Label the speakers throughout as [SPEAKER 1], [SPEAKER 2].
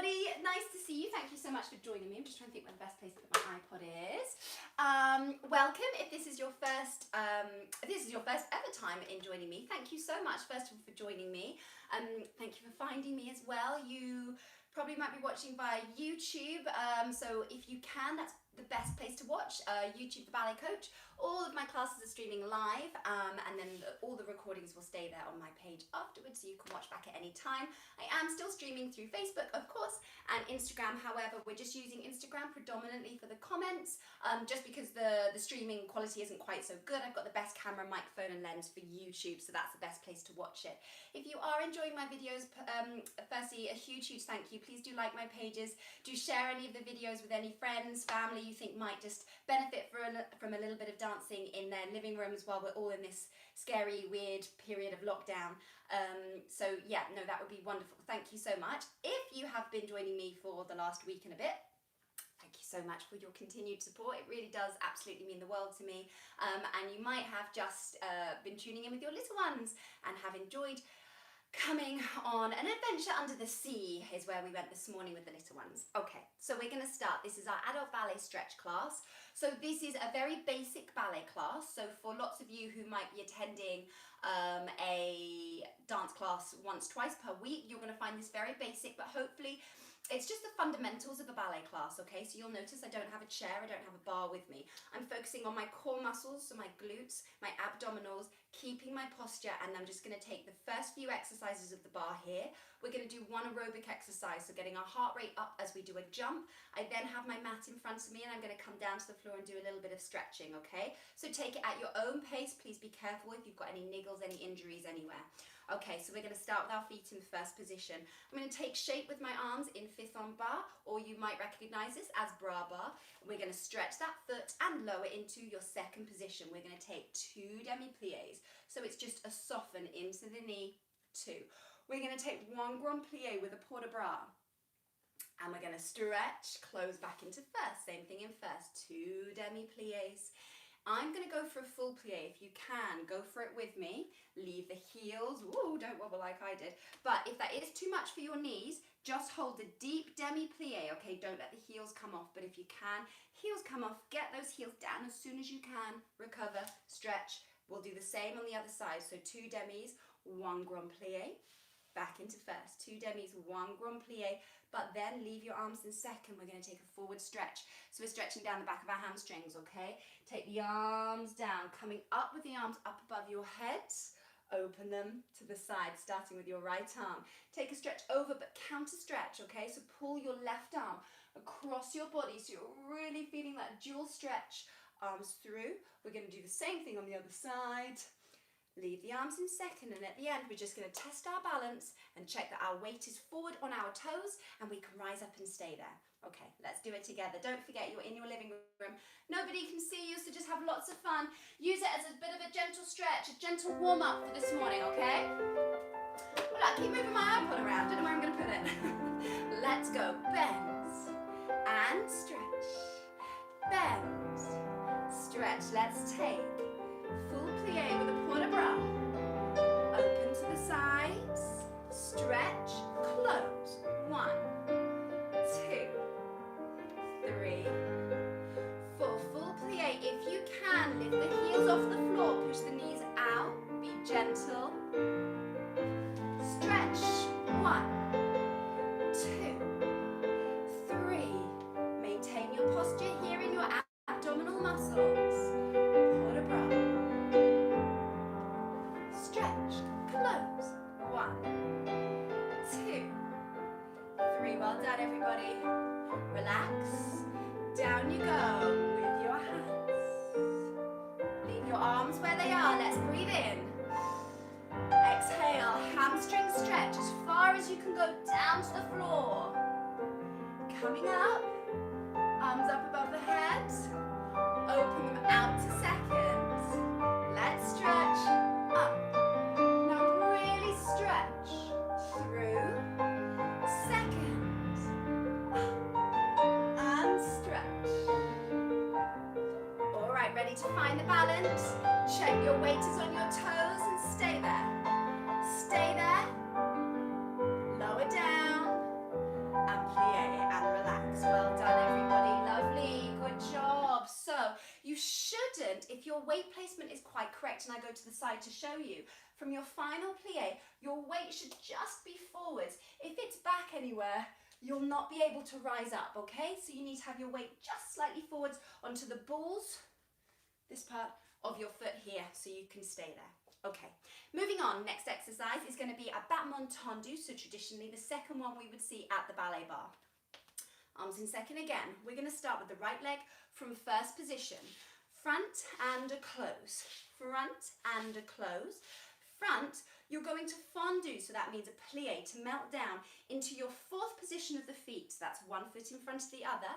[SPEAKER 1] everybody, nice to see you. Thank you so much for joining me. I'm just trying to think where the best place to put my iPod is. Welcome. If this is your first ever time in joining me, thank you so much first of all for joining me. Thank you for finding me as well. You probably might be watching via YouTube, so if you can, that's the best place to watch. YouTube, the Ballet Coach. All of my classes are streaming live, and then all the recordings will stay there on my page afterwards, so you can watch back at any time. I am still streaming through Facebook, of course, and Instagram. However, we're just using Instagram predominantly for the comments, just because the streaming quality isn't quite so good. I've got the best camera, microphone, and lens for YouTube, so that's the best place to watch it. If you are enjoying my videos, firstly, a huge thank you. Please do like my pages. Do share any of the videos with any friends, family you think might just benefit from a little bit of dancing in their living rooms while we're all in this scary, weird period of lockdown. So yeah, no, that would be wonderful. Thank you so much. If you have been joining me for the last week and a bit, thank you so much for your continued support. It really does absolutely mean the world to me. And you might have just been tuning in with your little ones and have enjoyed coming on an adventure under the sea is where we went this morning with the little ones. Okay, so we're going to start. This is our adult ballet stretch class. So this is a very basic ballet class. So for lots of you who might be attending a dance class once, twice per week, you're going to find this very basic, but hopefully it's just the fundamentals of a ballet class, okay? So you'll notice I don't have a chair, I don't have a bar with me. I'm focusing on my core muscles, so my glutes, my abdominals, keeping my posture, and I'm just gonna take the first few exercises of the bar here. We're gonna do one aerobic exercise, so getting our heart rate up as we do a jump. I then have my mat in front of me and I'm gonna come down to the floor and do a little bit of stretching, okay? So take it at your own pace. Please be careful if you've got any niggles, any injuries anywhere. Okay, so we're going to start with our feet in the first position. I'm going to take shape with my arms in fifth on bar, or you might recognize this as bra bar. We're going to stretch that foot and lower into your second position. We're going to take 2 demi-plies. So it's just a soften into the knee, 2. We're going to take 1 grand plie with a port de bras. And we're going to stretch, close back into first. Same thing in first, 2 demi-plies. I'm going to go for a full plie. If you can, go for it with me. Leave the heels. Ooh, don't wobble like I did. But if that is too much for your knees, just hold the deep demi-plie, okay? Don't let the heels come off. But if you can, heels come off. Get those heels down as soon as you can. Recover, stretch. We'll do the same on the other side. So 2 demis, 1 grand plie. Back into first. 2 demis, 1 grand plie. But then leave your arms in second. We're going to take a forward stretch. So we're stretching down the back of our hamstrings, okay? Take the arms down, coming up with the arms up above your head. Open them to the side, starting with your right arm. Take a stretch over, but counter stretch, okay? So pull your left arm across your body, so you're really feeling that dual stretch. Arms through. We're going to do the same thing on the other side. Leave the arms in second, and at the end we're just going to test our balance and check that our weight is forward on our toes and we can rise up and stay there. Okay, let's do it together. Don't forget you're in your living room. Nobody can see you, so just have lots of fun. Use it as a bit of a gentle stretch, a gentle warm-up for this morning, okay? Well, I keep moving my iPod around. Don't know where I'm going to put it. Let's go. Bend and stretch. Bend, stretch. Let's take full plie with a port de bras. Open to the sides. Stretch. Close. 1, 2, 3, 4. Full plie. If you can, lift the heels off the floor. Push the knees out. Be gentle. Stretch. 1, 2, 3. Maintain your posture here in your abdominal muscles. Port de bras. Stretch. Close. 1, 2, 3. Well done, everybody. Relax. Down you go with your hands. Leave your arms where they are. Let's breathe in. Exhale. Hamstring stretch as far as you can go down to the floor. Coming up. Arms up above the head. Open them out to second. Let's stretch up. Now really stretch through second. Up and stretch. All right, ready to find the balance? Check your weight is on your toes and stay there. Stay there. Lower down. And your weight placement is quite correct, and I go to the side to show you, from your final plie, your weight should just be forwards. If it's back anywhere, you'll not be able to rise up, okay? So you need to have your weight just slightly forwards onto the balls, this part of your foot here, so you can stay there. Okay, moving on, next exercise is going to be a battement tendu, so traditionally the second one we would see at the ballet bar. Arms in second again. We're going to start with the right leg from first position. Front and a close. Front and a close. Front, you're going to fondu, so that means a plie, to melt down into your fourth position of the feet. So that's one foot in front of the other.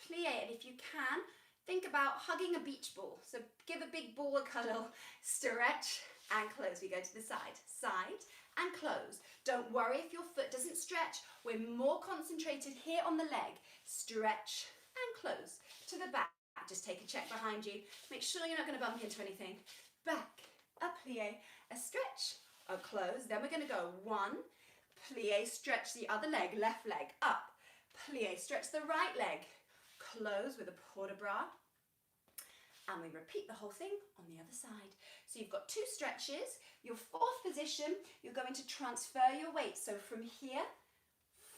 [SPEAKER 1] Plie, and if you can, think about hugging a beach ball. So give a big ball a cuddle, stretch and close. We go to the side, side and close. Don't worry if your foot doesn't stretch. We're more concentrated here on the leg. Stretch and close to the back. Just take a check behind you. Make sure you're not going to bump into anything. Back, a plie, a stretch, a close. Then we're going to go one, plie, stretch the other leg, left leg, up, plie, stretch the right leg, close with a port de bras. And we repeat the whole thing on the other side. So you've got two stretches. Your fourth position, you're going to transfer your weight. So from here,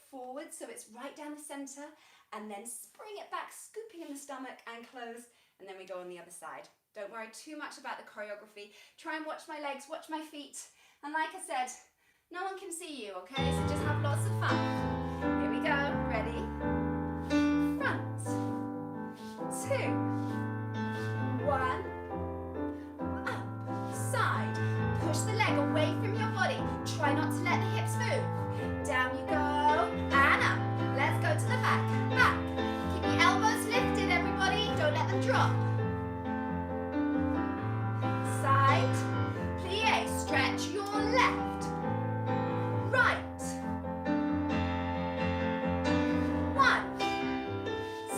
[SPEAKER 1] forward, so it's right down the center, and then spring it back, scooping in the stomach and close, and then we go on the other side. Don't worry too much about the choreography. Try and watch my legs, watch my feet. And like I said, no one can see you, okay? So just have lots of fun. Here we go, ready? Front, two, one, up, side. Push the leg away from your body. Try not to let the hips move. Down you go, and up. Let's go to the back, back. Keep the elbows lifted, everybody. Don't let them drop. Side, plie, stretch your left, right. One.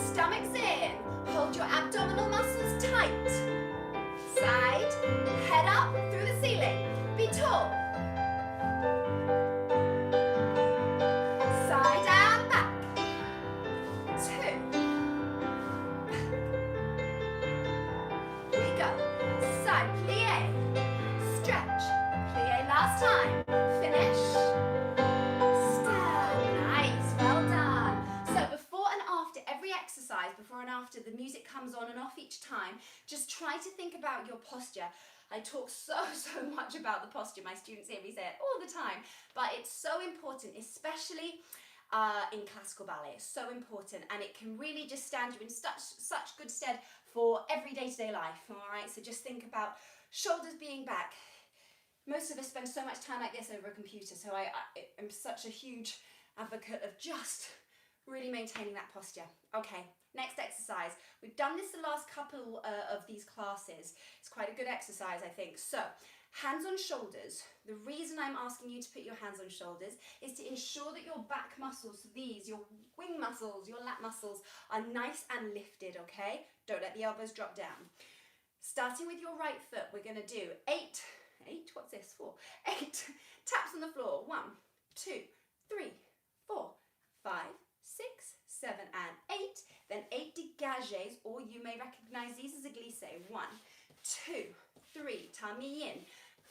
[SPEAKER 1] Stomachs in. Hold your abdominal muscles tight. Side, head up through the ceiling. Be tall. Side and back. Two. We go. Side, plie. Stretch. Plie last time. Finish. Stand. Nice. Well done. So before and after every exercise, before and after the music comes on and off each time, just try to think about your posture. I talk so much about the posture. My students hear me say it all the time, but it's so important, especially in classical ballet. It's so important, and it can really just stand you in such good stead for every day-to-day life. All right, so just think about shoulders being back. Most of us spend so much time like this over a computer, so I am such a huge advocate of just really maintaining that posture. Okay, next exercise. We've done this the last couple of these classes. It's quite a good exercise, I think. So, hands on shoulders. The reason I'm asking you to put your hands on shoulders is to ensure that your back muscles, your wing muscles, your lat muscles are nice and lifted, okay? Don't let the elbows drop down. Starting with your right foot, we're going to do 8, what's this for? 8 taps on the floor. 1, 2, 3, 4, 5, 6, 7 and 8. Then 8 dégagés, or you may recognize these as a glissé. 1, 2, 3, tummy in.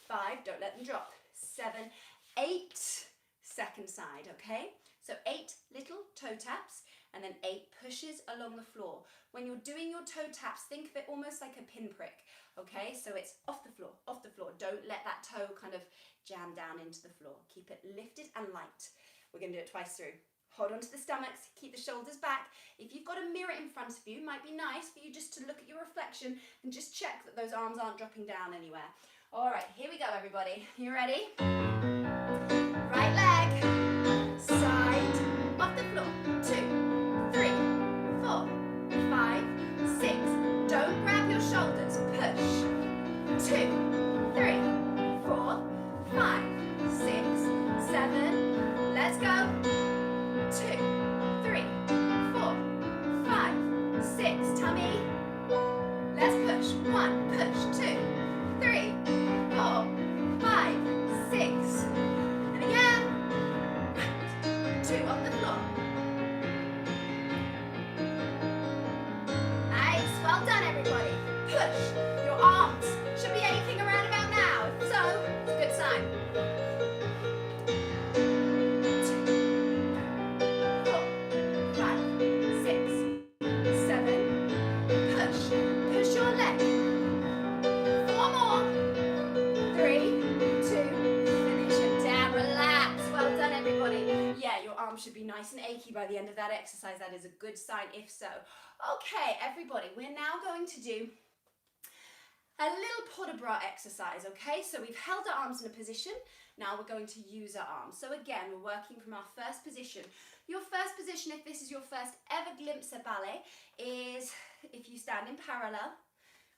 [SPEAKER 1] 5, don't let them drop. 7, 8, second side, okay? So 8 little toe taps, and then 8 pushes along the floor. When you're doing your toe taps, think of it almost like a pinprick, okay? So it's off the floor, off the floor. Don't let that toe kind of jam down into the floor. Keep it lifted and light. We're going to do it twice through. Hold on to the stomachs, keep the shoulders back. If you've got a mirror in front of you, it might be nice for you just to look at your reflection and just check that those arms aren't dropping down anywhere. All right, here we go, everybody. You ready? Right leg, side, off the floor. 2, 3, 4, 5, 6. Don't grab your shoulders, push. 2, 3, 4, 5, 6, 7. Let's go. 2, 3, 4, 5, 6. Tummy. Let's push. 1, push. 2, 3, 4, 5, 6. And again. 2 off the floor. Nice. Well done, everybody. Push your arms arms should be nice and achy by the end of that exercise. That is a good sign if so. Okay, everybody, we're now going to do a little port de bras exercise, okay? So we've held our arms in a position. Now we're going to use our arms. So again, we're working from our first position. Your first position, if this is your first ever glimpse at ballet, is if you stand in parallel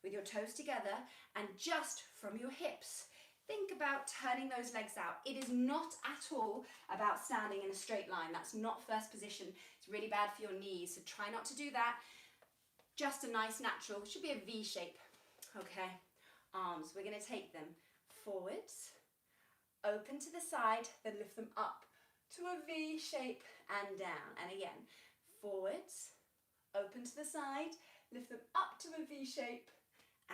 [SPEAKER 1] with your toes together and just from your hips, think about turning those legs out. It is not at all about standing in a straight line. That's not first position. It's really bad for your knees, so try not to do that. Just a nice natural, should be a V shape. Okay, arms, we're going to take them forwards, open to the side, then lift them up to a V shape and down. And again, forwards, open to the side, lift them up to a V shape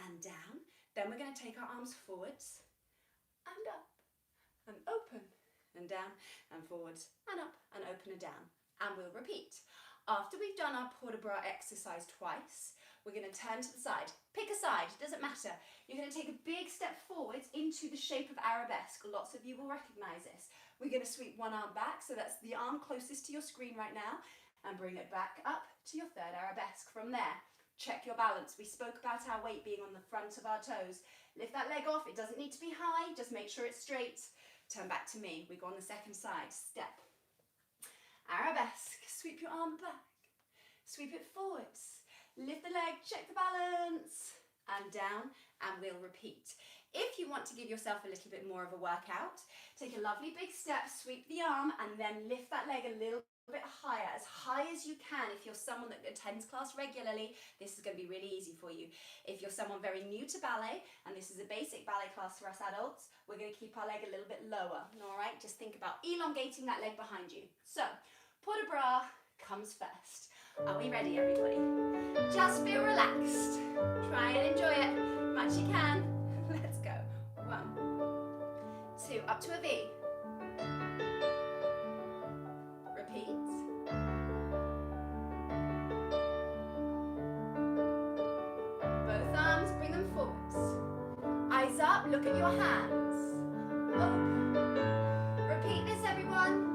[SPEAKER 1] and down. Then we're going to take our arms forwards and up and open and down and forwards and up and open and down. And we'll repeat. After we've done our port de bras exercise twice, we're going to turn to the side. Pick a side, doesn't matter. You're going to take a big step forwards into the shape of arabesque. Lots of you will recognize this. We're going to sweep one arm back, so that's the arm closest to your screen right now, and bring it back up to your third arabesque. From there, check your balance. We spoke about our weight being on the front of our toes. Lift that leg off. It doesn't need to be high. Just make sure it's straight. Turn back to me. We go on the second side. Step. Arabesque. Sweep your arm back. Sweep it forwards. Lift the leg, check the balance, and down, and we'll repeat. If you want to give yourself a little bit more of a workout, take a lovely big step, sweep the arm, and then lift that leg a little bit higher, as high as you can. If you're someone that attends class regularly, this is going to be really easy for you. If you're someone very new to ballet, and this is a basic ballet class for us adults, we're going to keep our leg a little bit lower, all right? Just think about elongating that leg behind you. So, port de bras comes first. Are we ready, everybody? Just feel relaxed. Try and enjoy it much you can. Let's go. 1, 2, up to a V. Repeat. Both arms, bring them forwards. Eyes up, look at your hands. Open. Repeat this, everyone.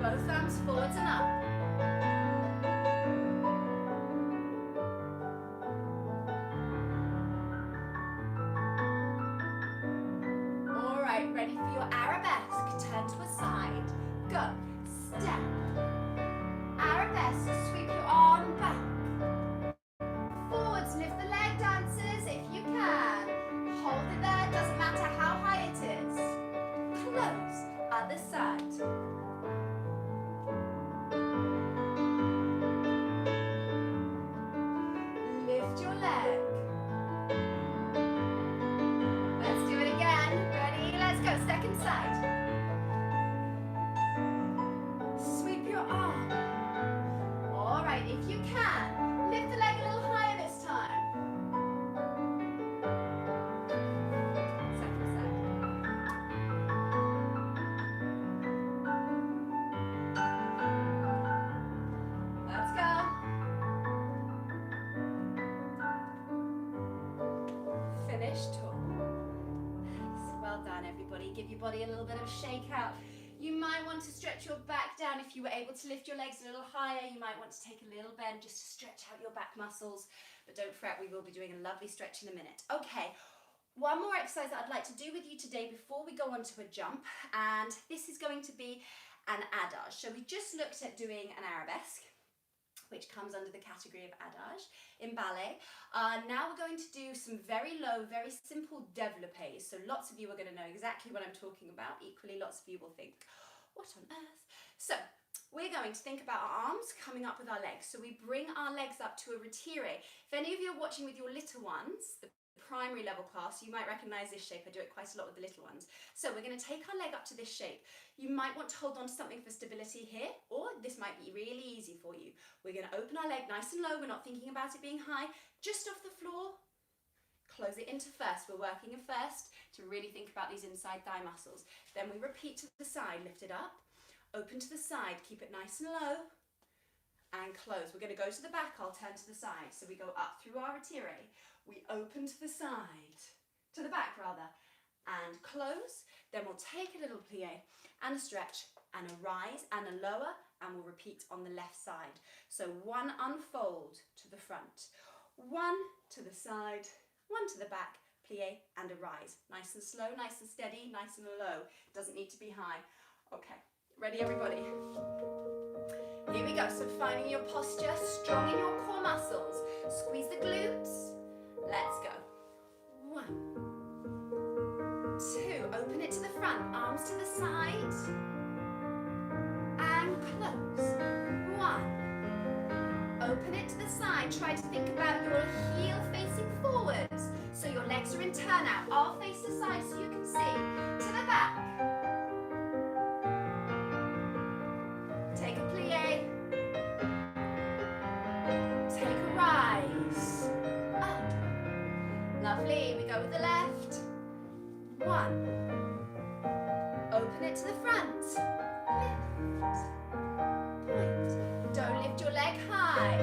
[SPEAKER 1] Both arms forwards and up. All right, ready for your arabesque. Turn to a side. Go. Step. Arabesque. Sweep your arm back. Forwards. Lift the leg, dancers, if you can. Hold it there. Doesn't matter how high it is. Close. Other side. Give your body a little bit of shake out. You might want to stretch your back down. If you were able to lift your legs a little higher, you might want to take a little bend just to stretch out your back muscles. But don't fret, we will be doing a lovely stretch in a minute. Okay, one more exercise that I'd like to do with you today before we go on to a jump, and this is going to be an adage. So we just looked at doing an arabesque, which comes under the category of adage in ballet. Now we're going to do some very low, very simple développés. So lots of you are going to know exactly what I'm talking about. Equally, lots of you will think, what on earth? So we're going to think about our arms coming up with our legs. So we bring our legs up to a retire. If any of you are watching with your little ones, the primary level class, you might recognize this shape. I do it quite a lot with the little ones. So we're going to take our leg up to this shape. You might want to hold on to something for stability here, or this might be really easy for you. We're going to open our leg nice and low. We're not thinking about it being high, just off the floor. close it into first. We're working in first to really think about these inside thigh muscles. Then we repeat to the side, lift it up, open to the side, keep it nice and low, and close. We're going to go to the back, I'll turn to the side. So we go up through our retire, we open to the side, to the back rather, and close. Then we'll take a little plie and a stretch and a rise and a lower, and we'll repeat on the left side. So one unfold to the front, one to the side, one to the back, plie and a rise. Nice and slow, nice and steady, nice and low. Doesn't need to be high. Okay, ready everybody? Here we go. So finding your posture, strong in your core muscles. Squeeze the glutes. Let's go. 1, 2, open it to the front, arms to the side, and close. 1, open it to the side, try to think about your heel facing forwards, so your legs are in turnout, I'll face the side so you can see, to the back. Take a plie, take a rise, up, lovely, we go with the left. 1, open it to the front, lift, point, don't lift your leg high,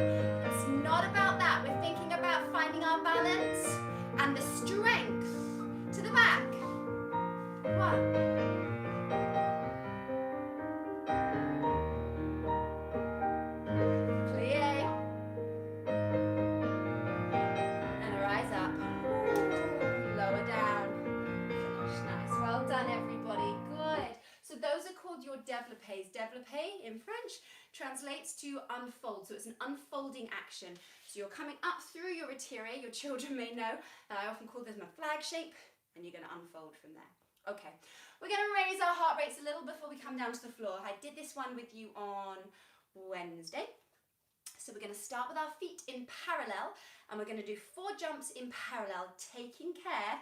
[SPEAKER 1] it's not about that, we're thinking about finding our balance and the strength to the back. 1, plie, and a rise up, lower down. Nice, well done everybody, good. So those are called your développés. Développé in French translates to unfold, so it's an unfolding action. So you're coming up through your retire, your children may know, I often call them a flag shape, and you're going to unfold from there. Okay, we're going to raise our heart rates a little before we come down to the floor. I did this one with you on Wednesday. So we're going to start with our feet in parallel, and we're going to do 4 jumps in parallel, taking care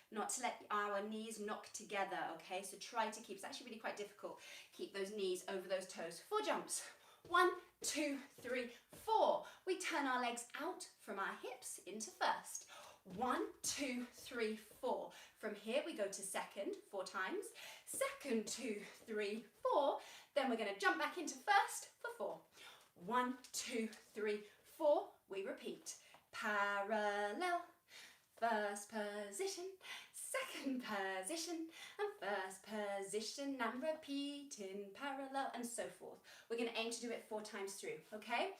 [SPEAKER 1] not to let our knees knock together, okay? So try to keep, it's actually really quite difficult, keep those knees over those toes. 4 jumps. 1, 2, 3, 4. We turn our legs out from our hips into first. 1, 2, 3, 4. From here we go to second 4 times. Second, 2, 3, 4. Then we're going to jump back into first for 4. 1, 2, 3, 4. We repeat. Parallel. First position, second position, and first position, and repeat in parallel, and so forth. We're going to aim to do it 4 times through, okay?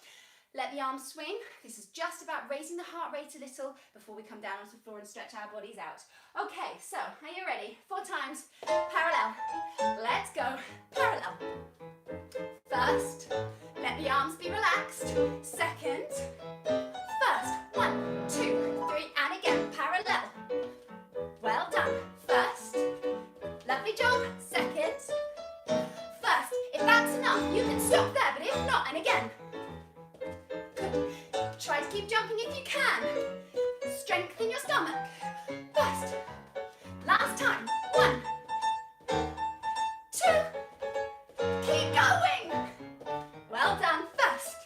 [SPEAKER 1] Let the arms swing. This is just about raising the heart rate a little before we come down onto the floor and stretch our bodies out. Okay, so are you ready? 4 times, parallel. Let's go, parallel. First, let the arms be relaxed. Second, first, 1, 2, 3, and again, parallel. Well done. First, lovely job. Second, first. If that's enough, you can stop there, but if not, and again. Good. Try to keep jumping if you can. Strengthen your stomach. First, last time. 1, 2, keep going. Well done. First,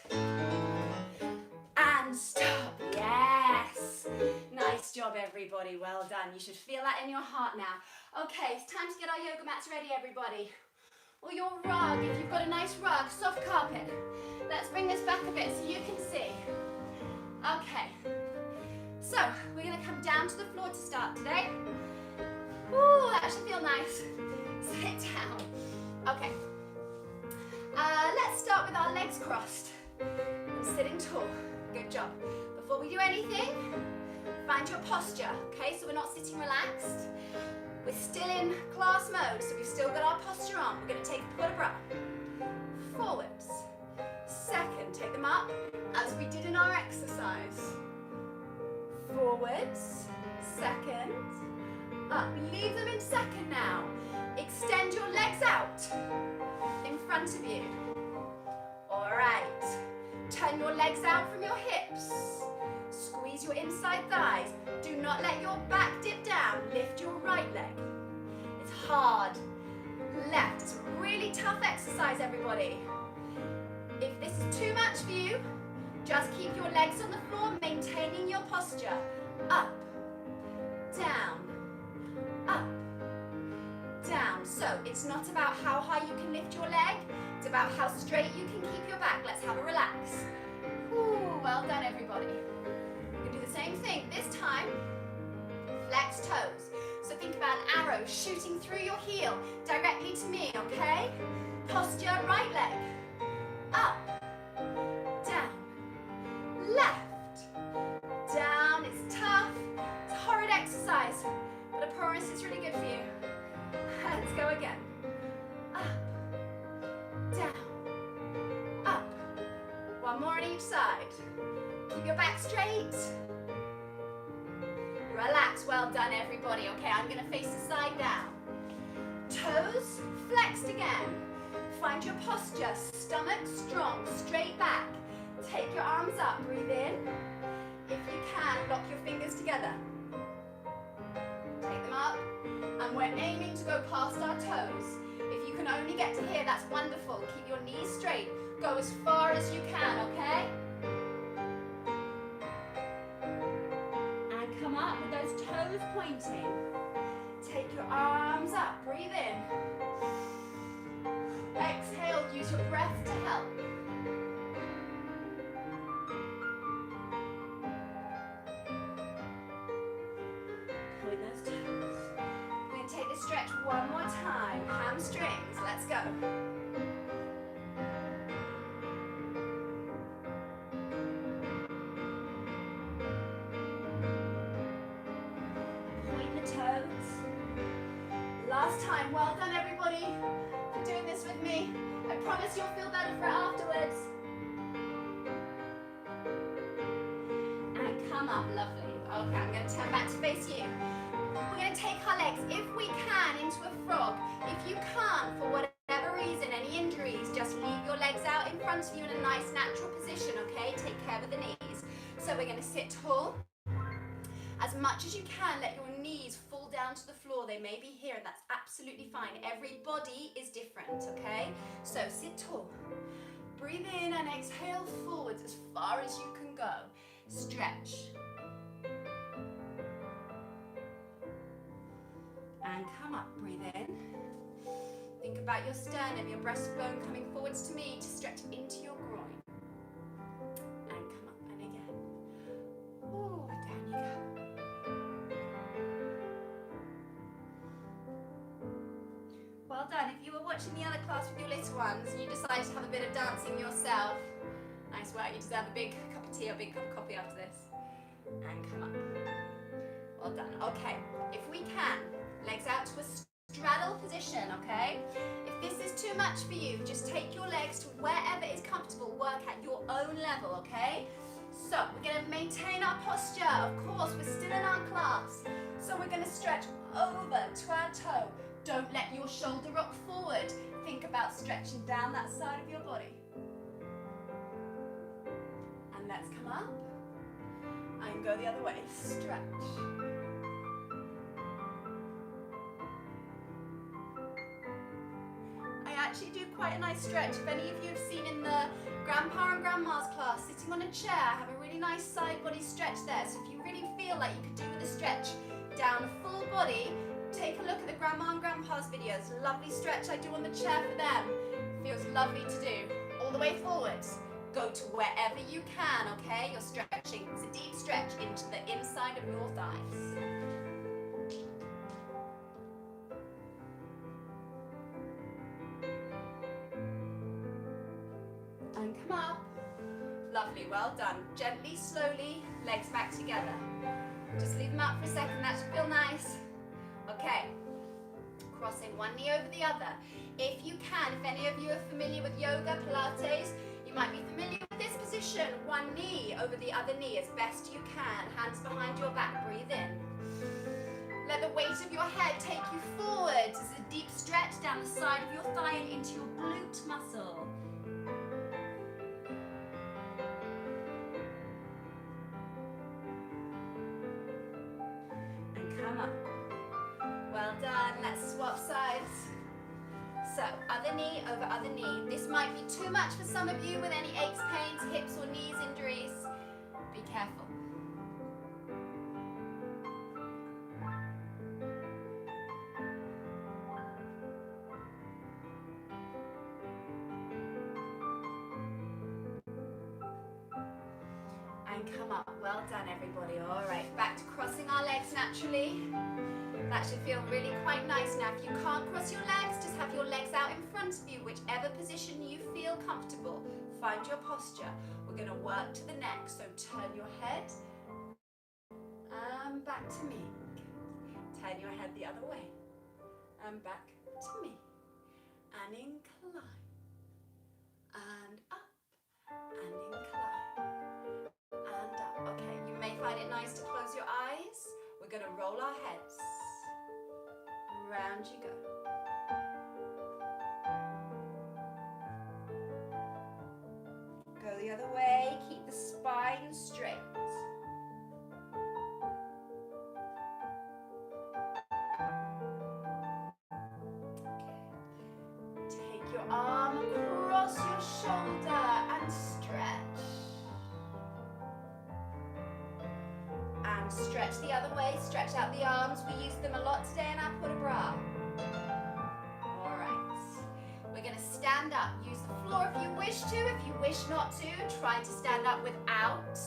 [SPEAKER 1] and stop. Yes. Nice job, everybody. Well done. You should feel that in your heart now. Okay, it's time to get our yoga mats ready, everybody. Or your rug, if you've got a nice rug, soft carpet. Let's bring this back a bit so you can see. Okay. So, we're going to come down to the floor to start today. Ooh, that should feel nice. Sit down. Okay. Let's start with our legs crossed. I'm sitting tall. Good job. Before we do anything, find your posture, okay? So we're not sitting relaxed. We're still in class mode, so we've still got our posture on. We're going to take a bra. Forwards. Second, take them up as we did in our exercise. Forwards. Second. Up. Leave them in second now. Extend your legs out in front of you. All right. Turn your legs out from your hips. Squeeze your inside thighs. Do not let your back dip down. Lift your right leg. It's hard. Left. It's a really tough exercise, everybody. If this is too much for you, just keep your legs on the floor, maintaining your posture. Up. It's not about how high you can lift your leg, it's about how straight you can keep your back. Let's have a relax. Ooh, well done everybody. We're gonna do the same thing. This time, flex toes. So think about an arrow shooting through your heel directly to me, okay? Posture, right leg. Up, down, left, down. It's tough, it's a horrid exercise, but I promise it's really good for you. Let's go again. Up, down, up. One more on each side. Keep your back straight. Relax, well done everybody. Okay, I'm gonna face the side down. Toes flexed again. Find your posture, stomach strong, straight back. Take your arms up, breathe in. If you can, lock your fingers together. Take them up, and we're aiming to go past our toes. If you can only get to here, that's wonderful. Keep your knees straight. Go as far as you can, okay? And come up with those toes pointing. Take your arms up, breathe in. Exhale, use your breath to help. Point those toes. We're going to take this stretch one more time. Hamstrings, let's go. Point the toes. Last time, well done everybody for doing this with me. I promise you'll feel better for it afterwards. And come up, lovely. Okay, I'm going to turn back to face you. We're going to take our legs, if we can, into a frog. If you can't, for whatever reason, any injuries, just leave your legs out in front of you in a nice natural position, okay? Take care with the knees. So we're going to sit tall. As much as you can, let your knees fall down to the floor. They may be here, and that's absolutely fine. Every body is different, okay? So sit tall. Breathe in and exhale forwards as far as you can go. Stretch. And come up, breathe in. Think about your sternum, your breastbone coming forwards to me to stretch into your groin. And come up and again. Ooh, down you go. Well done. If you were watching the other class with your little ones and you decided to have a bit of dancing yourself, nice work. You deserve a big cup of tea or a big cup of coffee after this. And come up. Well done. Okay, if we can, legs out to a straddle position, okay? If this is too much for you, just take your legs to wherever is comfortable. Work at your own level, okay? So we're going to maintain our posture. Of course, we're still in our class. So we're going to stretch over to our toe. Don't let your shoulder rock forward. Think about stretching down that side of your body. And let's come up and go the other way. Stretch. I actually do quite a nice stretch. If any of you have seen in the Grandpa and Grandma's class, sitting on a chair, have a really nice side body stretch there. So if you really feel like you could do with a stretch down a full body, take a look at the Grandma and Grandpa's videos. Lovely stretch I do on the chair for them. Feels lovely to do. All the way forwards. Go to wherever you can, okay? You're stretching. It's a deep stretch into the inside of your thighs. And come up. Lovely, well done. Gently, slowly, legs back together. Just leave them up for a second, that should feel nice. Okay, crossing one knee over the other. If you can, if any of you are familiar with yoga, Pilates, you might be familiar with this position. One knee over the other knee as best you can. Hands behind your back, breathe in. Let the weight of your head take you forwards. It's a deep stretch down the side of your thigh and into your glute muscle. And come up. Well done, let's swap sides. So, other knee over other knee. This might be too much for some of you with any aches, pains, hips or knees injuries. Be careful. and come up. Well done, everybody. All right, back to crossing our legs naturally. That should feel really quite nice. Now, if you can't cross your legs, just have your legs out in front of you, whichever position you feel comfortable. Find your posture. We're going to work to the neck, so turn your head and back to me. Turn your head the other way and back to me. And incline. And up. And incline. And up. Okay, you may find it nice to close your eyes. We're going to roll our heads. Round you go. Go the other way. Keep the spine straight. Your arm across your shoulder and stretch. And stretch the other way, stretch out the arms. We use them a lot today in our put a bra. Alright, we're going to stand up. Use the floor if you wish to. If you wish not to, try to stand up without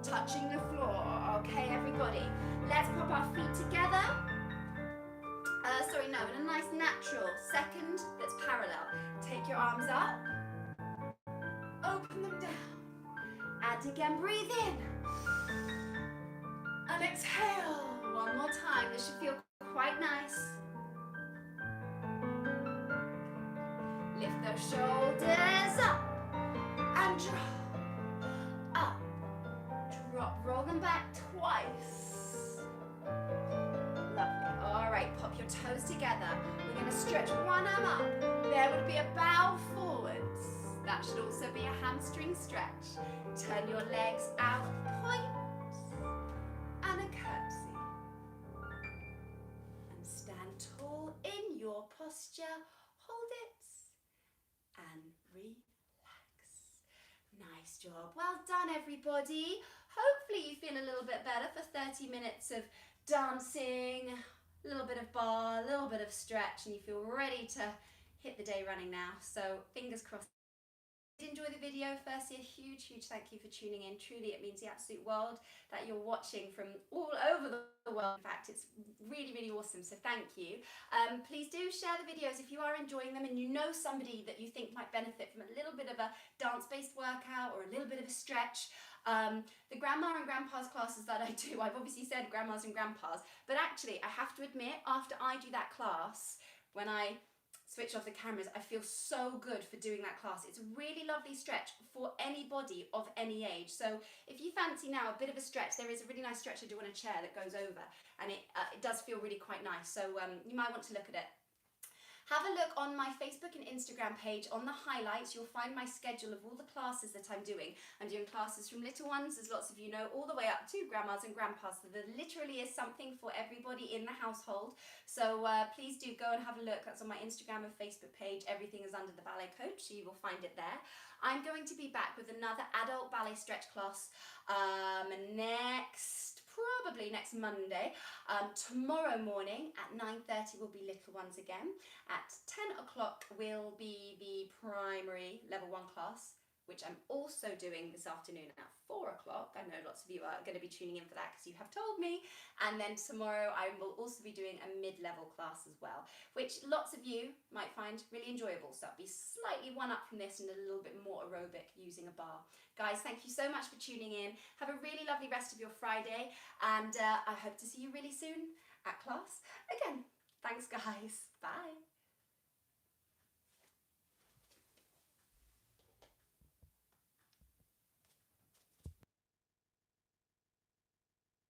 [SPEAKER 1] touching the floor. Okay, everybody? Let's pop our feet together. In a nice natural second that's parallel. Take your arms up, open them down, and again breathe in, and exhale. One more time, this should feel quite nice. Lift those shoulders up, and drop, up, drop, roll them back twice. Lovely. All right, pop your toes together. We're going to stretch one arm up. There would be a bow forwards. That should also be a hamstring stretch. Turn your legs out, point, and a curtsy. And stand tall in your posture. Hold it, and relax. Nice job. Well done, everybody. Hopefully you feel a little bit better for 30 minutes of dancing, a little bit of bar, a little bit of stretch, and you feel ready to hit the day running now. So fingers crossed. If you enjoy the video, firstly, a huge thank you for tuning in. Truly, it means the absolute world that you're watching from all over the world. In fact, it's really awesome, so thank you. Please do share the videos if you are enjoying them and you know somebody that you think might benefit from a little bit of a dance-based workout or a little bit of a stretch. The grandma and grandpa's classes that I do, I've obviously said grandmas and grandpas, but actually I have to admit, after I do that class, when I switch off the cameras, I feel so good for doing that class. It's a really lovely stretch for anybody of any age. So if you fancy now a bit of a stretch, there is a really nice stretch I do on a chair that goes over, and it does feel really quite nice. So you might want to look at it. Have a look on my Facebook and Instagram page. On the highlights, you'll find my schedule of all the classes that I'm doing. I'm doing classes from little ones, as lots of you know, all the way up to grandmas and grandpas. So there literally is something for everybody in the household. So please do go and have a look. That's on my Instagram and Facebook page. Everything is under the Ballet Coach, so you will find it there. I'm going to be back with another adult ballet stretch class probably next Monday. Tomorrow morning at 9:30 will be little ones again. At 10 o'clock will be the primary level 1 class, which I'm also doing this afternoon at 4 o'clock. I know lots of you are going to be tuning in for that because you have told me. And then tomorrow I will also be doing a mid-level class as well, which lots of you might find really enjoyable. So it'll be slightly one up from this and a little bit more aerobic using a bar. Guys, thank you so much for tuning in. Have a really lovely rest of your Friday, and I hope to see you really soon at class again. Thanks, guys. Bye.